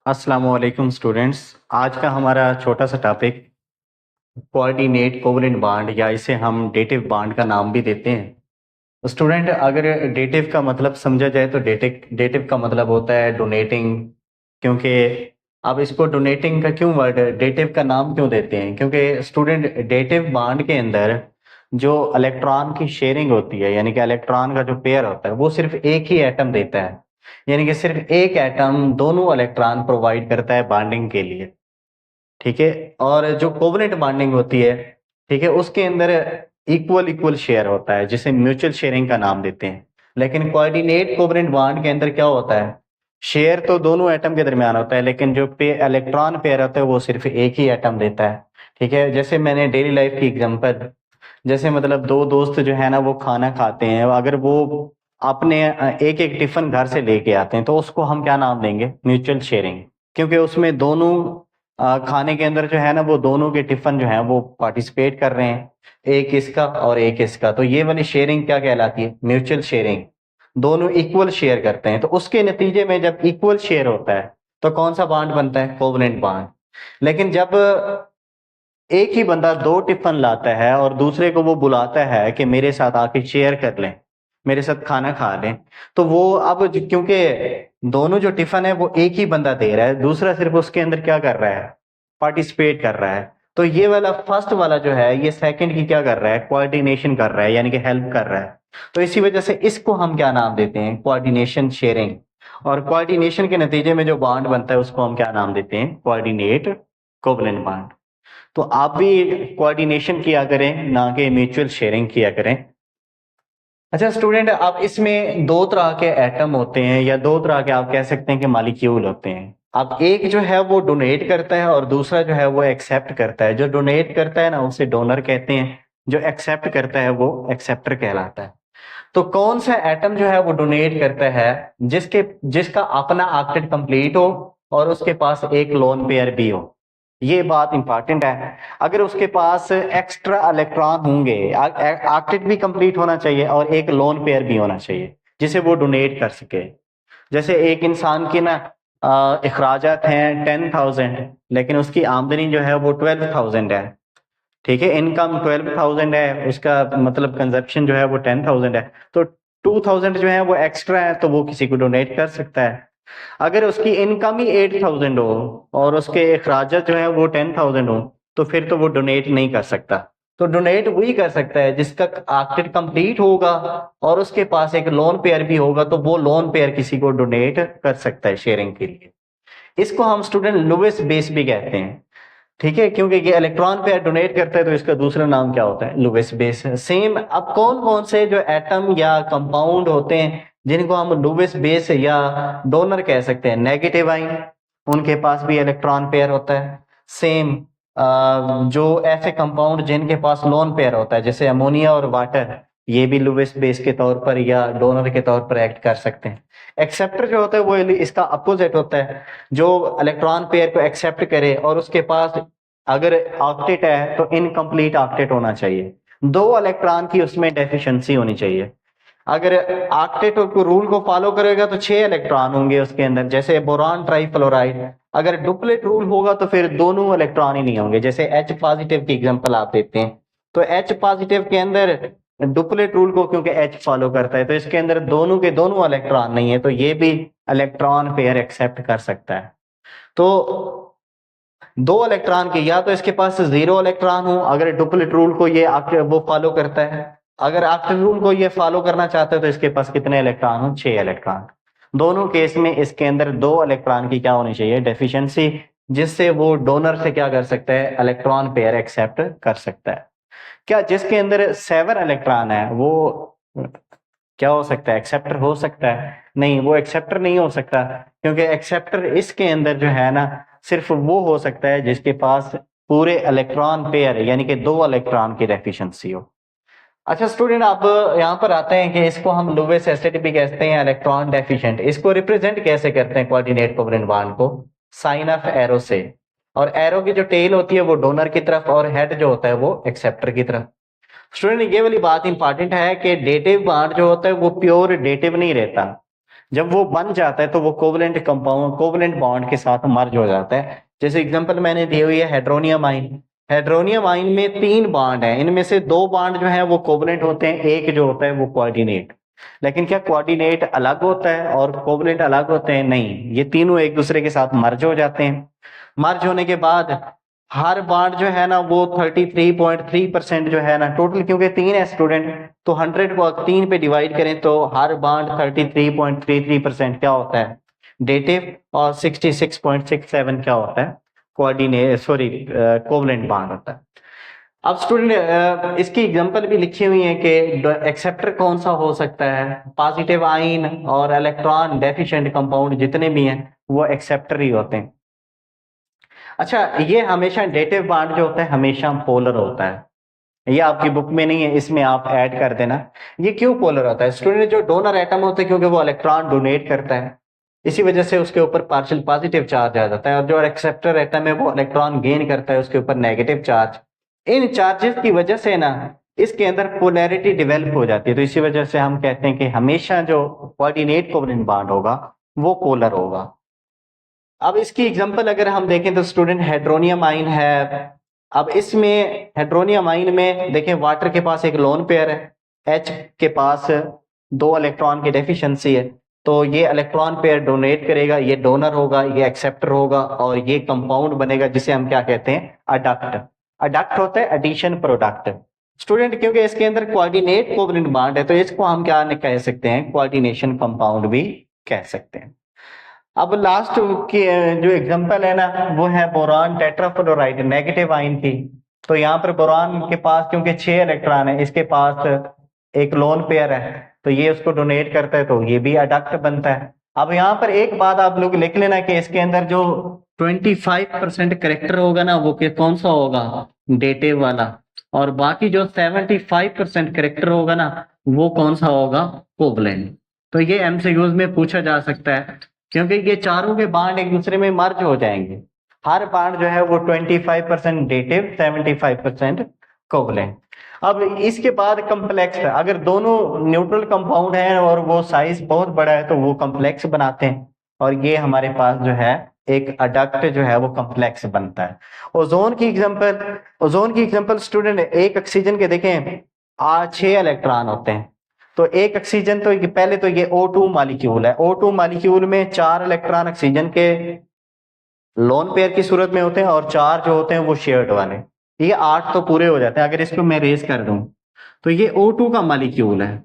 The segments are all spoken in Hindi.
अस्सलामुअलैकुम स्टूडेंट्स। आज का हमारा छोटा सा टॉपिक कोऑर्डिनेट कोवलेंट बॉन्ड या इसे हम डेटिव बॉन्ड का नाम भी देते हैं। स्टूडेंट, अगर डेटिव का मतलब समझा जाए तो डेटिव डेटिव का मतलब होता है डोनेटिंग। क्योंकि अब इसको डोनेटिंग का क्यों वर्ड डेटिव का नाम क्यों देते हैं, क्योंकि स्टूडेंट डेटिव बॉन्ड के अंदर जो इलेक्ट्रॉन की शेयरिंग होती है, यानी कि इलेक्ट्रॉन का जो पेयर होता है वो सिर्फ एक ही एटम देता है। यानी कि सिर्फ एक एटम दोनों इलेक्ट्रॉन प्रोवाइड करता है बॉन्डिंग के लिए। ठीक है। और जो कोवलेंट बॉन्डिंग होती है, ठीक है, उसके अंदर इक्वल इक्वल शेयर होता है जिसे म्यूचुअल शेयरिंग का नाम देते हैं। लेकिन कोऑर्डिनेट कोवलेंट बॉन्ड के अंदर क्या होता है, शेयर तो दोनों एटम के दरमियान होता है, लेकिन जो इलेक्ट्रॉन पेयर होता है वो सिर्फ एक ही एटम देता है। ठीक है। जैसे मैंने डेली लाइफ की एग्जांपल, जैसे मतलब दो दोस्त जो है ना वो खाना खाते हैं, अगर वो अपने एक एक टिफिन घर से लेके आते हैं तो उसको हम क्या नाम देंगे, म्यूचुअल शेयरिंग। क्योंकि उसमें दोनों खाने के अंदर जो है ना वो दोनों के टिफिन जो है वो पार्टिसिपेट कर रहे हैं, एक इसका और एक इसका, तो ये वाली शेयरिंग क्या कहलाती है, म्यूचुअल शेयरिंग। दोनों इक्वल शेयर करते हैं, तो उसके नतीजे में जब इक्वल शेयर होता है तो कौन सा बॉन्ड बनता है, कोवलेंट बॉन्ड। लेकिन जब एक ही बंदा दो टिफिन लाता है और दूसरे को वो बुलाता है कि मेरे साथ आके शेयर कर लें, मेरे साथ खाना खा लें, तो वो अब क्योंकि दोनों जो टिफिन है वो एक ही बंदा दे रहा है, दूसरा सिर्फ उसके अंदर क्या कर रहा है, पार्टिसिपेट कर रहा है, तो ये वाला फर्स्ट वाला जो है ये सेकंड की क्या कर रहा है, कोऑर्डिनेशन कर रहा है, यानी कि हेल्प कर रहा है। तो इसी वजह से इसको हम क्या नाम देते हैं, कोऑर्डिनेशन शेयरिंग। और कोऑर्डिनेशन के नतीजे में जो बॉन्ड बनता है उसको हम क्या नाम देते हैं, कोऑर्डिनेट कोवलेंट बॉन्ड। तो आप भी कोऑर्डिनेशन किया करें, ना कि म्यूचुअल शेयरिंग किया करें। अच्छा स्टूडेंट, आप इसमें दो तरह के एटम होते हैं या दो तरह के आप कह सकते हैं कि मॉलिक्यूल होते हैं। अब एक जो है वो डोनेट करता है और दूसरा जो है वो एक्सेप्ट करता है। जो डोनेट करता है ना उसे डोनर कहते हैं, जो एक्सेप्ट करता है वो एक्सेप्टर कहलाता है। तो कौन सा एटम जो है वो डोनेट करता है, जिसका अपना ऑक्टेट कंप्लीट हो और उसके पास एक लोन पेयर भी हो। ये बात इंपॉर्टेंट है। अगर उसके पास एक्स्ट्रा इलेक्ट्रॉन होंगे, ऑक्टेट भी कंप्लीट होना चाहिए और एक लोन पेयर भी होना चाहिए जिसे वो डोनेट कर सके। जैसे एक इंसान की ना अखराजात हैं 10,000, लेकिन उसकी आमदनी जो है वो 12,000 है। ठीक है, इनकम 12,000 है, उसका मतलब कंजप्शन जो है वो 10,000 है, तो 2,000 जो है वो एक्स्ट्रा है, तो वो किसी को डोनेट कर सकता है। अगर उसकी इनकम ही 8,000 हो और उसके अखराजात जो है वो 10,000 हो, तो फिर तो वो डोनेट नहीं कर सकता। तो डोनेट वही कर सकता है जिसका ऑक्टेट कंप्लीट होगा और उसके पास एक लोन पेयर भी होगा, तो वो लोन पेयर किसी को डोनेट कर सकता है शेयरिंग के लिए। इसको हम स्टूडेंट लुईस बेस भी कहते हैं। ठीक है, क्योंकि ये इलेक्ट्रॉन पेयर डोनेट करता है तो इसका दूसरा नाम क्या होता है, लुईस बेस। सेम, अब कौन कौन से जो एटम या कंपाउंड होते हैं जिनको हम लुईस बेस या डोनर कह सकते हैं, नेगेटिव आयन, उनके पास भी इलेक्ट्रॉन पेयर होता है। सेम जो ऐसे कंपाउंड जिनके पास लोन पेयर होता है जैसे अमोनिया और वाटर, ये भी लुईस बेस के तौर पर या डोनर के तौर पर एक्ट कर सकते हैं। एक्सेप्टर जो होता है वो इसका अपोजिट होता है, जो इलेक्ट्रॉन पेयर को एक्सेप्ट करे और उसके पास अगर ऑक्टेट है तो इनकम्प्लीट ऑक्टेट होना चाहिए, दो इलेक्ट्रॉन की उसमें डेफिशिएंसी होनी चाहिए। अगर ऑक्टेट को रूल को फॉलो करेगा तो 6 इलेक्ट्रॉन होंगे उसके अंदर, जैसे बोरॉन ट्राइफ्लोराइड। अगर डुप्लेट रूल होगा तो फिर दोनों इलेक्ट्रॉन ही नहीं होंगे, जैसे H पॉजिटिव की एग्जांपल आप देते हैं, तो H पॉजिटिव के अंदर डुप्लेट रूल को क्योंकि H फॉलो करता है तो इसके अंदर दोनों के दोनों इलेक्ट्रॉन नहीं है, तो ये भी इलेक्ट्रॉन पेयर एक्सेप्ट कर सकता है। तो दो इलेक्ट्रॉन के, या तो इसके पास 0 इलेक्ट्रॉन हो अगर डुप्लेट रूल को ये वो फॉलो करता है, अगर ऑक्टेट रूल को ये फॉलो करना चाहते हैं तो इसके पास कितने इलेक्ट्रॉन हो, 6 इलेक्ट्रॉन। दोनों केस में इसके अंदर 2 इलेक्ट्रॉन की क्या होनी चाहिए, डेफिशिएंसी, जिससे वो डोनर से क्या कर सकता है, इलेक्ट्रॉन पेयर एक्सेप्ट कर सकता है। क्या जिसके अंदर 7 इलेक्ट्रॉन है वो क्या हो सकता है, एक्सेप्टर हो सकता है? नहीं, वो एक्सेप्टर नहीं हो सकता, क्योंकि एक्सेप्टर इसके अंदर जो है ना सिर्फ वो हो सकता है जिसके पास पूरे इलेक्ट्रॉन पेयर यानी कि 2 इलेक्ट्रॉन की डेफिशिएंसी हो। अच्छा स्टूडेंट, अब यहाँ पर आते हैं कि इसको हम लुईस एसिड भी कहते हैं, इलेक्ट्रॉन डेफिशिएंट। इसको रिप्रेजेंट कैसे करते हैं कोऑर्डिनेट कोवलेंट बॉन्ड को, साइन ऑफ एरो से। और एरो की जो टेल होती है वो डोनर की तरफ और हेड जो होता है वो एक्सेप्टर की तरफ। स्टूडेंट, ये वाली बात इंपॉर्टेंट है कि डेटिव बॉन्ड जो होता है वो प्योर डेटिव नहीं रहता। जब वो बन जाता है तो वो कोवलेंट कंपाउंड कोवलेंट बॉन्ड के साथ मर्ज हो जाता है। जैसे एग्जांपल मैंने दी हुई है हेड्रोनियम आइन। हेड्रोनियम आइन में 3 बॉन्ड हैं, इनमें से 2 बॉन्ड जो है वो कोवलेंट होते हैं, एक जो होता है वो कोऑर्डिनेट। लेकिन क्या कोऑर्डिनेट अलग होता है और कोवलेंट अलग होते हैं? नहीं, ये तीनों एक दूसरे के साथ मर्ज हो जाते हैं। मर्ज होने के बाद हर बॉन्ड जो है ना वो 33.3% जो है ना टोटल, क्योंकि 3 है स्टूडेंट, तो 100 को 3 पे डिवाइड करें तो हर बॉन्ड 33.33% क्या होता है? डेटिव। और 66.67 क्या होता है? कोवलेंट बॉन्ड होता है। अब स्टूडेंट इसकी एग्जांपल भी लिखी हुई है कि एक्सेप्टर कौन सा हो सकता है। पॉजिटिव आइन और इलेक्ट्रॉन डेफिशिएंट कंपाउंड जितने भी हैं वो एक्सेप्टर ही होते हैं। अच्छा, ये हमेशा डेटिव बॉन्ड जो होता है हमेशा पोलर होता है। ये आपकी बुक में नहीं है, इसमें आप ऐड कर देना। ये क्यों पोलर होता है स्टूडेंट? जो डोनर एटम होता है क्योंकि वो इलेक्ट्रॉन डोनेट करता है, इसी वजह से उसके ऊपर पार्शियल पॉजिटिव चार्ज आ जाता है। और जो एक्सेप्टर एटम है वो इलेक्ट्रॉन गेन करता है, उसके ऊपर नेगेटिव चार्ज। इन चार्जेस की वजह से ना इसके अंदर पोलैरिटी डेवलप हो जाती है। तो इसी वजह से हम कहते हैं कि हमेशा जो कोऑर्डिनेट कोवलेंट बॉन्ड होगा वो पोलर होगा। अब इसकी एग्जांपल अगर हम देखें तो स्टूडेंट हेड्रोनियम आइन है। अब इसमें हेड्रोनियम आइन में देखें वाटर के पास एक लोन पेयर है, एच के पास 2 इलेक्ट्रॉन की डेफिशिएंसी है, तो ये इलेक्ट्रॉन पेयर डोनेट करेगा, ये डोनर होगा, ये एक्सेप्टर होगा और ये कंपाउंड बनेगा जिसे हम क्या कहते हैं? अडक्ट। अडक्ट होता है एडिशन प्रोडक्ट। स्टूडेंट क्योंकि इसके अंदर कोऑर्डिनेट कोवलेंट बॉन्ड है तो इसको हम क्या कह सकते हैं? कोऑर्डिनेशन कंपाउंड भी कह सकते हैं। अब लास्ट की जो एग्जांपल है ना वो है बोरान टेट्राफ्लोराइड नेगेटिव आयन की। तो यहाँ पर बोरान के पास क्योंकि 6 इलेक्ट्रॉन है, इसके पास एक लोन पेयर है, तो ये उसको डोनेट करता है, तो ये भी अडक्ट बनता है। अब यहाँ पर एक बात आप लोग लिख लेना कि इसके अंदर जो 25% करेक्टर होगा ना वो कौन सा होगा? डेटिव वाला। और बाकी जो 75% करेक्टर होगा ना वो कौन सा होगा? कोवलेंट। तो ये एमसीक्यूज में पूछा जा सकता है क्योंकि ये चारों के बॉन्ड एक दूसरे में मर्ज हो जाएंगे। हर बॉन्ड जो है वो 25% डेटिव, 75% कोवलेंट। अब इसके बाद कम्प्लेक्स है। अगर दोनों न्यूट्रल कंपाउंड हैं और वो साइज बहुत बड़ा है तो वो कम्प्लेक्स बनाते हैं, और ये हमारे पास जो है एक अडक्ट जो है वो कम्प्लेक्स बनता है। ओजोन की एग्जांपल स्टूडेंट, एक ऑक्सीजन के देखें 6 इलेक्ट्रॉन होते हैं। तो एक ऑक्सीजन तो पहले तो ये O2 मॉलिक्यूल है। O2 मॉलिक्यूल में 4 इलेक्ट्रॉन ऑक्सीजन के लोन पेयर की सूरत में होते हैं और 4 जो होते हैं वो शेयर्ड वाले। ये 8 तो पूरे हो जाते हैं। अगर इसको मैं रेज कर दूं तो ये O2 का मॉलिक्यूल है।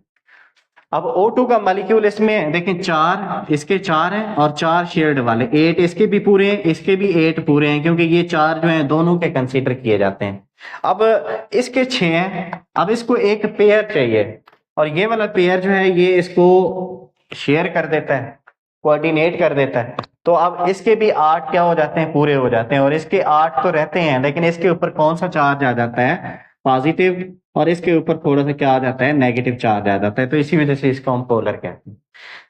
अब O2 का मॉलिक्यूल इसमें देखें 4 इसके 4 हैं और 4 शेयर्ड वाले 8 इसके भी पूरे हैं, इसके भी 8 पूरे हैं क्योंकि ये 4 जो हैं दोनों के कंसीडर किए जाते हैं। अब इसके 6 हैं। अब इसको एक पेयर चाहिए और ये वाला पेयर जो है ये इसको शेयर कर देता है, कोऑर्डिनेट कर देता है। तो अब इसके भी 8 क्या हो जाते हैं? पूरे हो जाते हैं। और इसके 8 तो रहते हैं लेकिन इसके ऊपर कौन सा चार्ज आ जाता है? पॉजिटिव। और इसके ऊपर थोड़ा सा क्या आ जाता है? नेगेटिव चार्ज आ जाता है। तो इसी वजह से इसको हम पोलर कहते हैं।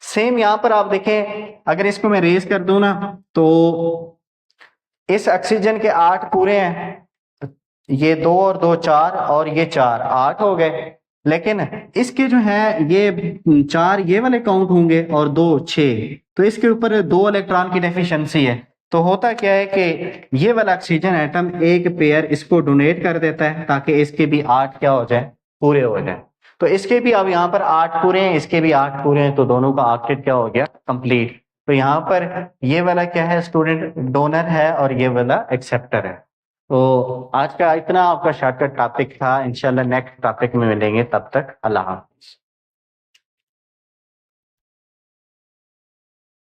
सेम यहाँ पर आप देखें, अगर इसको मैं रेज कर दूं ना तो इस ऑक्सीजन के 8 पूरे हैं, ये 2 और 2 4 और ये 4 8 हो गए। लेकिन इसके जो है ये 4 ये वाले काउंट होंगे और 2 6, तो इसके ऊपर 2 इलेक्ट्रॉन की डेफिशिएंसी है। तो होता क्या है कि ये वाला ऑक्सीजन एटम एक पेयर इसको डोनेट कर देता है ताकि इसके भी 8 क्या हो जाए? पूरे हो जाए। तो इसके भी अब यहाँ पर 8 पूरे हैं, इसके भी 8 पूरे हैं, तो दोनों का ऑक्टेट क्या हो गया? कंप्लीट। तो यहाँ पर ये वाला क्या है स्टूडेंट? डोनर है और ये वाला एक्सेप्टर है। तो आज का इतना आपका शॉर्टकट टॉपिक था। इंशाल्लाह नेक्स्ट टॉपिक में मिलेंगे, तब तक अल्लाह हाफिज।